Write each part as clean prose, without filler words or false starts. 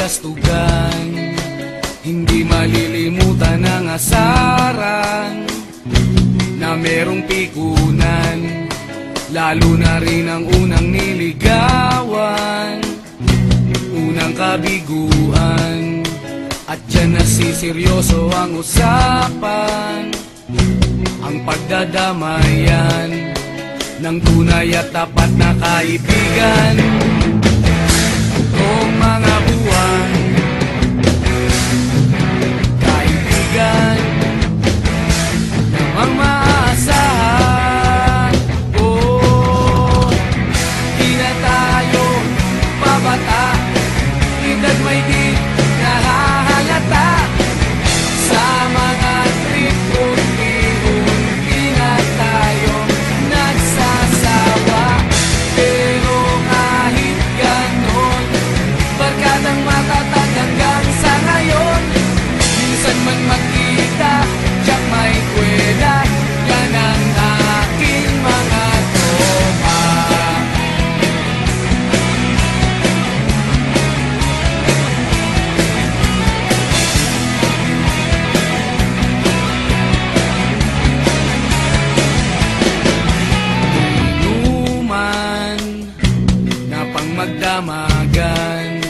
kaplastugan, hindi malilimutan ang asaran na merong pikunan, lalo na rin ang unang niligawan, unang kabiguan. At dyan nasiseryoso ang usapan, ang pagdadamayan ng tunay at tapat na kaibigan. Kung mga buwan, kaibigan namang maaasahan. Oh, di na tayo babata, edad may di nahahalata. Sa mga trip unti-unti na tayo nagsasawa. Pero kahit ganon, barkadang matatag hanggang sa ngayon. Minsan man magkita, tiyak may kwela, yan ang aking mga tropa. Inuman na pang magdamagan,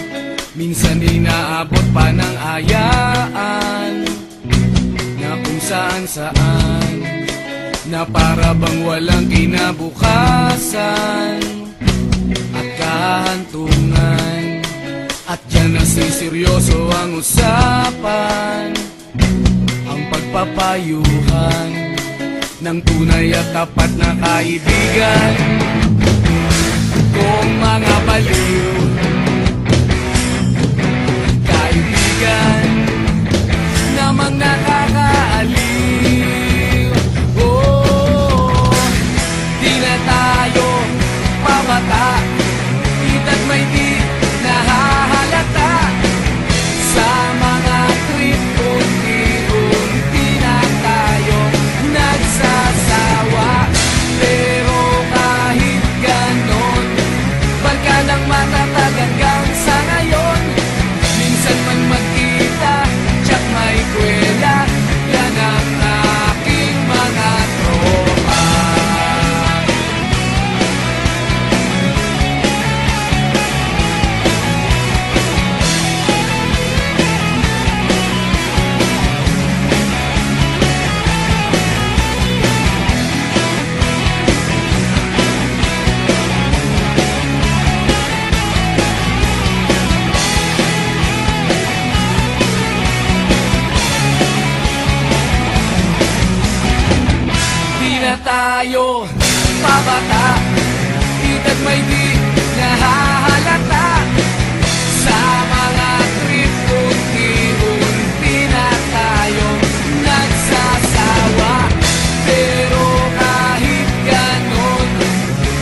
minsan inaabot pa ng ayaan, na kung saan-saan, na para bang walang kinabukasan at kahantungan. At dyan nasiseryoso ang usapan, ang pagpapayuhan ng tunay at tapat na kaibigan. Kung mga baliw, kaibigan namang nakakaaliw. Oh, di na tayo pabata, edad may di nahahalata. Sa mga trip unti-unti na tayo nagsasawa. Pero kahit ganon, barkadang matatag hanggang sa ngayon. Minsan man magkita, tiyak may kwela, yan ang aking mga tropa. Tayo pabata, edad may di nahahalata. Sa mga trip unti-unti na tayo nagsasawa. Pero kahit ganon,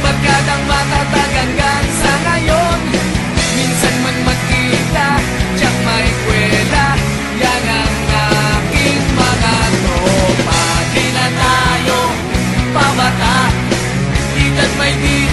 barkadang matatag hanggang sa ngayon. Minsan man magkita, tiyak may kwela, yan ang aking mga tropa. Di na tayo pabata, edad may di